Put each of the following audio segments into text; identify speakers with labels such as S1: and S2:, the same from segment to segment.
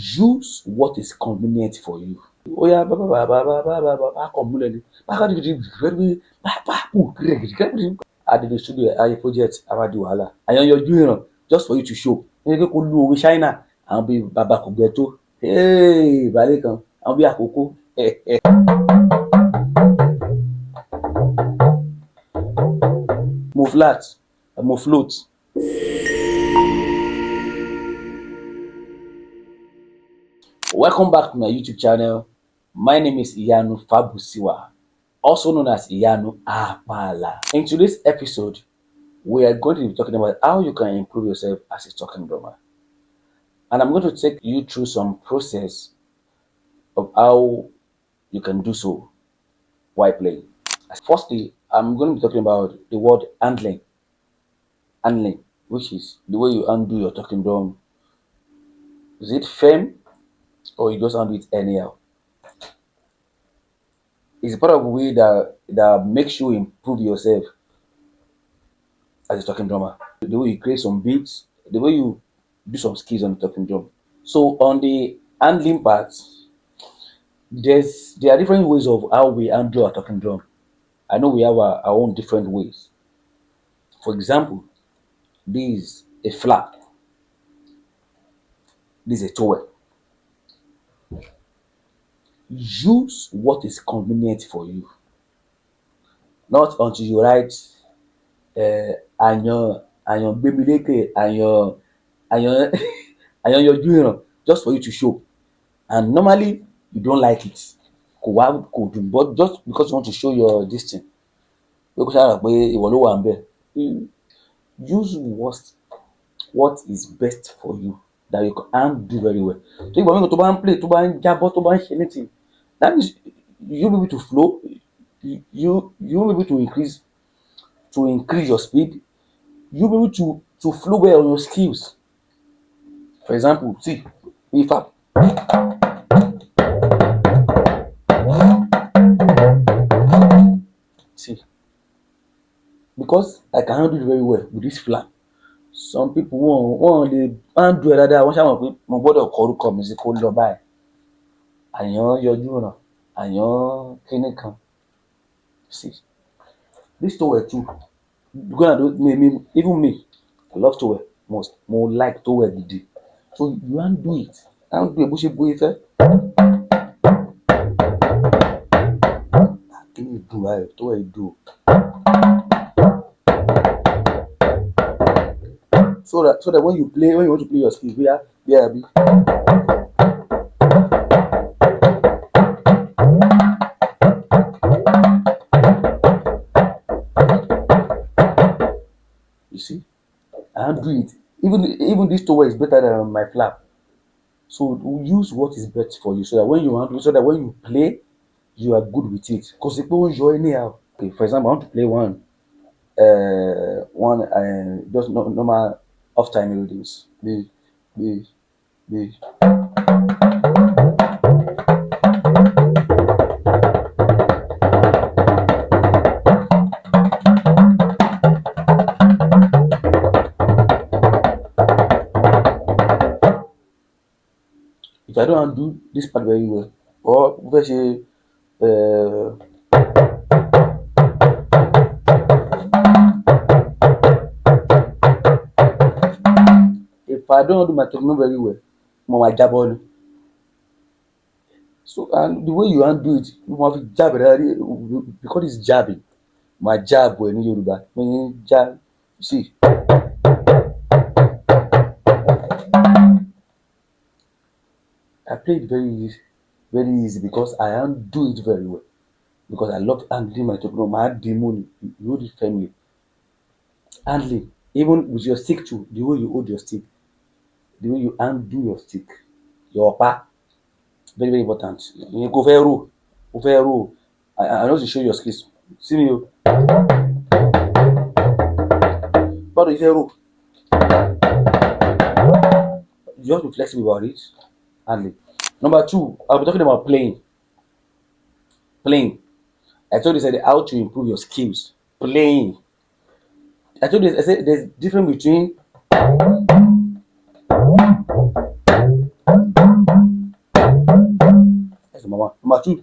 S1: Use what is convenient for you. Oh yeah, at the studio ayé project awadi wàhálà àyàn yọjú ìràn just for you to show ní pé kó lu òwe China àwọn bíi bàbá kò gbẹ tó ìbálẹ̀ kan àwọn bíi àkókò mo flat mo float. Welcome back to my YouTube channel. My name is Iyanu also known as Iyanu Apala. In today's episode, we are going to be talking about how you can improve yourself as a talking drummer. And I'm going to take you through some process of how you can do so while playing. Firstly, I'm going to be talking about the word handling. Handling, which is the way you undo your talking drum. Is it firm or you just undo it anyhow? It's part of the way that makes you improve yourself as a talking drummer. The way you create some beats, the way you do some skills on the talking drum. So on the handling part, there are different ways of how we handle our talking drum. I know we have our own different ways. For example, this is a flap. This is a towel. Use what is convenient for you. Not until you write àyàn gbémi lékè àyàn yọjú ìràn just for you to show, and normally you don't like it but just because you want to show your this thing pé kó ṣáà pé ìwọ ló wà níbẹ̀. Use what is best for you that you can do very well. So ìgbà mìíràn tó bá ń play tó bá ń jábọ́ tó bá ń ṣe anything, that means you be able to flow, you be able to increase your speed, you be able to flow well on your skills. For example, see, if I see, because I can handle it very well with this flap, some people wọ́n lè handle ẹ̀ dáadáa, wọ́n ṣá mọ̀ pé mo gbọ́dọ̀ kọ orúkọ mi sí kó lọ báyìí. Àyàn yọjú ìràn, àyàn kíní kan. See, this towel too, even me, I love towel most. Mo like towel gidi. So you handle it. Handle ẹ̀ bó ṣe bóyá fẹ́. Kíni ìdùn báyìí, towel ìdùn. So that when you want to play your skills, bí. You see, I do it. Even this towel is better than my flap. So use what is best for you, so that when you play, you are good with it. Because it won't enjoy anyhow. Okay, for example, I want to play one just normal off time melodies. B. If I don't do this part very well, or if I don't do my techno very well, mo máa jábọ́ ni. So and the way you handle it, mo máa fi jab because it's jabbing. My jab ẹ̀ ní Yorùbá, jab. See. I play it very easy because I handle it very well. Because I love handling my techno. My demon, you hold it firmly. Handling, even with your stick too, the way you hold your stick, the way you undo your stick, your upper, very important. You go fẹ́ roll. I want to show your skills. See me, but if you roll, you have to be flexible about it. Handling. Number 2, I'll be talking about playing. I told you how to improve your skills. Playing. I said there's difference between one. Number two,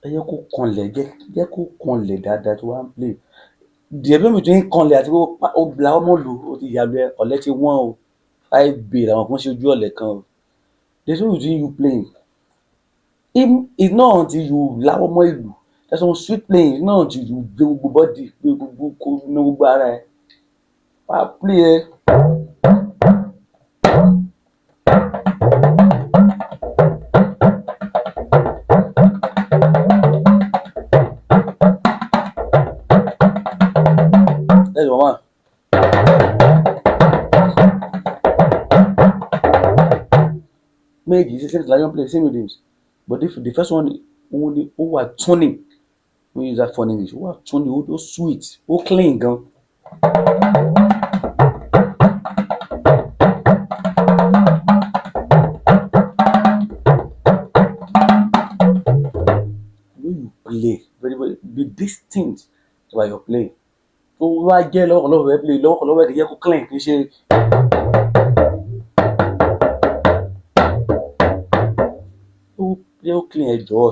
S1: ẹ jẹ́ kó kanlẹ̀, jẹ́ kó kanlẹ̀ dáadáa tó wá ń play. The difference between kanlẹ̀ àti ó lawọ́ mọ́lù ó ti yàlù ẹ, ọ̀lẹ ti wọ́n o. 5B làwọn kan ṣe ojú ọ̀lẹ kan o. The difference between you playing, it's not until you lawọ́ mọ́ ìlù. There's some sweet playing, it's not until you gbé gbogbo body, gbé gbogbo kó ná gbogbo ara ẹ. Wàá play ẹ. That's number one. Méjì same lion play, same rhythms. But the first one ó wà tuning. We use that for English. Ó wà tuning, ó sweet, ó clean gan. When you play, very be distinct while you're playing. Tó wá jẹ́ lọ́wọ́lọ́wọ́ ẹ play, lọ́wọ́lọ́wọ́ ẹ kì í jẹ́ kó clean, kì í ṣe. Ó clean ẹ jọ̀ọ́.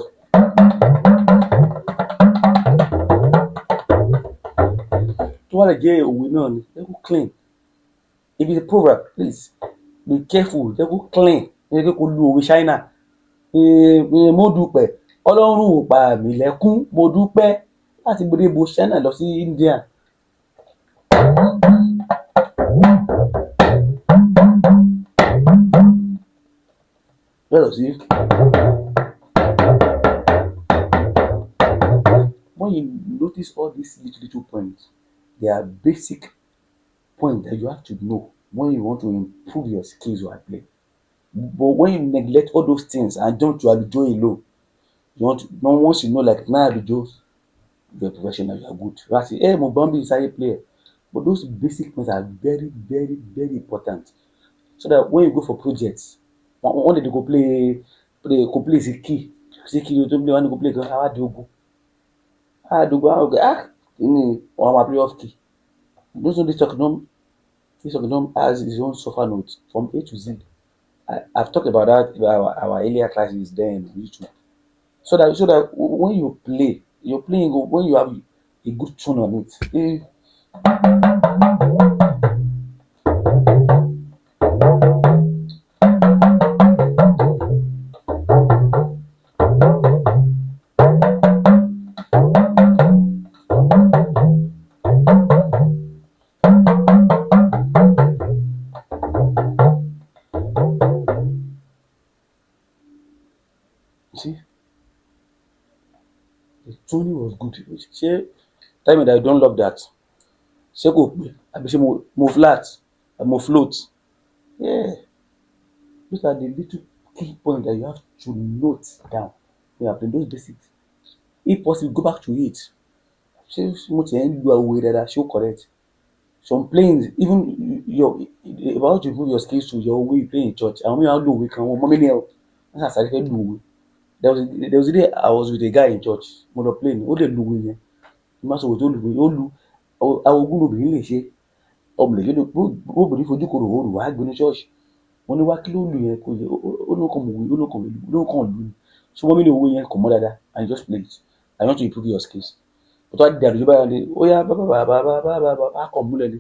S1: Tó wá lè jẹ́ òwe náà ni, jẹ́ kó clean. If it's a proverb, please be careful, jẹ́ kó clean. Ẹ jẹ́ kó lu òwe China. Mo dúpẹ́, Ọlọ́run ò pa mí lẹ́kún, mo dúpẹ́ láti gbèdébo China lọ sí India. Yàtọ̀ sí. When you notice all these little points, they are basic points that you have to know when you want to improve your skills while playing. But when you neglect all those things and jump to Abijo alone, once you know like now Abijo, you're a professional, you are good. You have to say, hey, mo Bambi is a player. But those basic points are very important. So that when you go for projects, one day they go play is a key. See key, you don't play, one day go play, how do you go? One play off key. Those know this TalkingDrum has his own Solfa notes from A to Z. I've talked about that in our earlier classes there on YouTube. So that when you play, you're playing when you have a good tune on it. See, the tuning was good. Ṣé tell me that you don't love that? Ṣé kò pé àbí ṣé mo flat àbí mo float? Yeah, those are the little key points that you have to note down. You have to those basics. If possible, go back to it. Ṣé mo ti ń lu àwòrán dáadáa? Ṣé ó correct? Some playing, even about to improve your skills to your way you play in church. Àwọn mìíràn lo òwe kan, wọn mọ mí ní ẹ o. Wọ́n ṣàṣàrí fẹ́ lu òwe. There was a day I was with a guy in church. Mo lọ play ni, ó lè lu òwe yẹn. Mo máa sọ òwe tó lu òwe, ó lu àwọn ogún lobìnrin lè ṣe. Ọmọ lè ṣe obìnrin fojú korò òru wàá gbé ní church. Wọ́n ní wá kí ló lu yẹn kò yẹ, ó ló kàn mọ̀ òwe, ó ló kàn lu ni. So wọ́n mi ní òwe yẹn kò mọ́ dáadáa and you just play it. I want to improve your skills. But wá di àdúgbò báyọ̀ ni, ó yá bá kàn múlẹ̀ ni.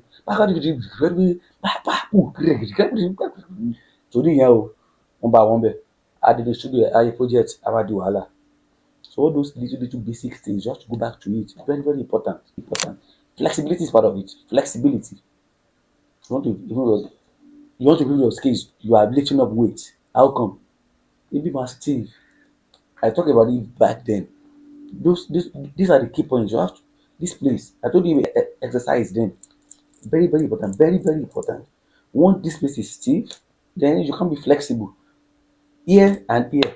S1: Torí yẹn o, wọ́n bá wọn bẹ̀. I did the studio, I project, I do wàhálà. So all those little basic things, you have to go back to it. Very important. Flexibility is part of it. Flexibility. You want to improve your skills. You are lifting up weight. How come? Maybe my Steve. I talked about it back then. These are the key points. You have to, this place. I told you exercise then. Very important. Very important. Once this place is stiff, then you can be flexible. Here and here.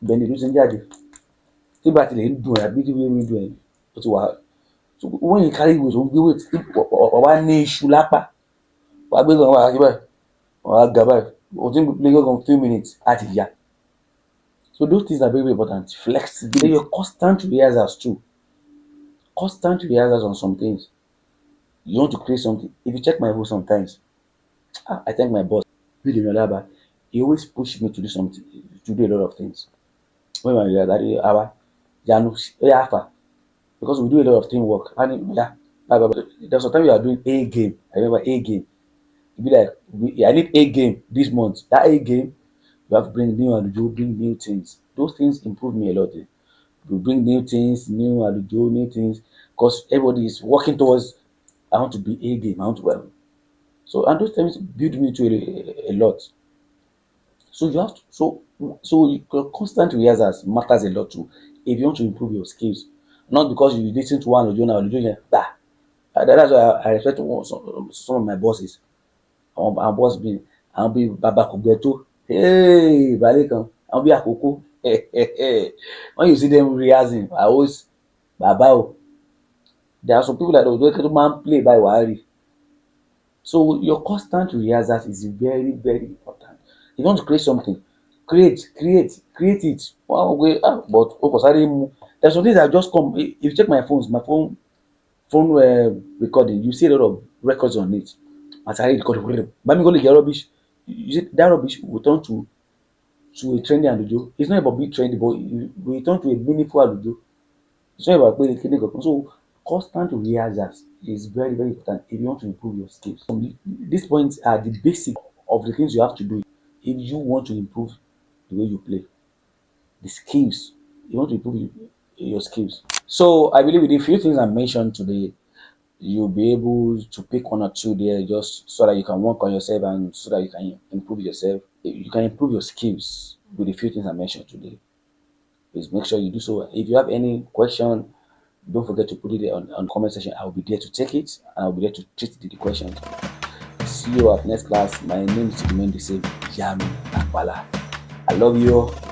S1: Then the losing jáde. Tí bá tilẹ̀ ń dùn ẹ̀ àbí tí wọ́n ń dùn ẹ̀ ó ti wà. So when you carry weight, òun gbé weight, wàá ní iṣu lápá. Wàá gbé gan wàá báyìí. Wàá ga báyìí. O ti ń play gan few minutes á ti yá. So those things are very important. Flexibility. Then your constant rehearsals too. Constant rehearsals on some things. You want to create something. If you check my voice sometimes, I thank my boss. Really, remember, he always pushed me to do something, to do a lot of things. When I realized that our Iyanu Apala, because we do a lot of teamwork. And yeah, there's a time you are doing A game. I remember A game. You be like, I need A game this month. That A game, you have to bring new and you bring new things. Those things improve me a lot. Eh. You bring new things, new and new things, because everybody is working towards. I want to be A game. I want to well. So and those things build me to a lot. So you have to your constant rehearsals matters a lot too if you want to improve your skills. Not because you listen to one audio now, audio here, that's why I respect some of my bosses. Àwọn boss mi, àwọn bíi bàbá kò gbẹ tó, ìbálẹ̀ kan, àwọn bíi àkókò. When you see them rehearsing, I always bàbá o. There are some people that tó máa ń play báyìí wàá rí. So your constant rehearsals is very very important. If you want to create something, create it. One way but o kò sáré mu. There are some things that just come. If you check my phone recording, you see a lot of records on it. Màá sáré record bámi kó lè jẹ́ rubbish. You see that rubbish will turn to a trendy àlùjọ. It's not about being trendy but it will turn to a meaningful àlùjọ. It's not about pé kíni kankan. So constant rehearsals is very very important if you want to improve your skills. These points are the basic of the things you have to do if you want to improve the way you play. The skills. You want to improve your skills. So I believe with the few things I mentioned today, you'll be able to pick one or two there just so that you can work on yourself and so that you can improve yourself. You can improve your skills with the few things I mentioned today. Please make sure you do so. If you have any question, don't forget to put it there on the comment section. I'll be there to take it and I'll be there to treat the questions. See you at next class. My name is remain the same, Iyanu Apala. I love you all.